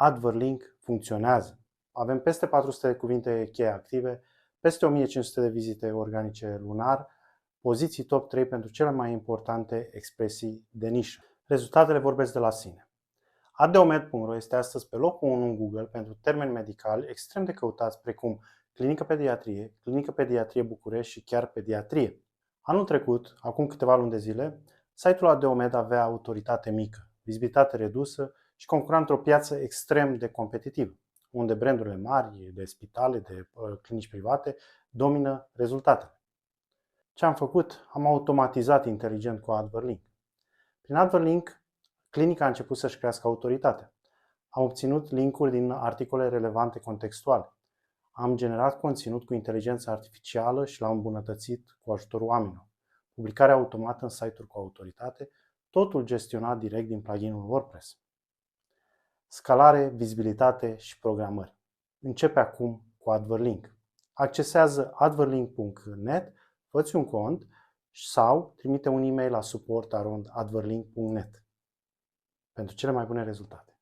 AdverLink funcționează. Avem peste 400 de cuvinte cheie active, peste 1500 de vizite organice lunar, poziții top 3 pentru cele mai importante expresii de nișă. Rezultatele vorbesc de la sine. Adeomed.ro este astăzi pe locul 1 în Google pentru termeni medicali extrem de căutați precum clinică pediatrie București și chiar pediatrie. Anul trecut, acum câteva luni de zile, site-ul Adeomed avea autoritate mică, vizibilitate redusă și concura într-o piață extrem de competitivă, unde brandurile mari, de spitale, de clinici private, domină rezultatele. Ce am făcut? Am automatizat inteligent cu AdverLink. Prin AdverLink, clinica a început să-și crească autoritatea. Am obținut linkuri din articole relevante contextuale. Am generat conținut cu inteligență artificială și l-am îmbunătățit cu ajutorul oamenilor. Publicarea automată în site-uri cu autoritate, totul gestionat direct din pluginul WordPress. Scalare, vizibilitate și programări. Începe acum cu AdverLink. Accesează adverlink.net, fă-ți un cont sau trimite un e-mail la support@adverlink.net pentru cele mai bune rezultate.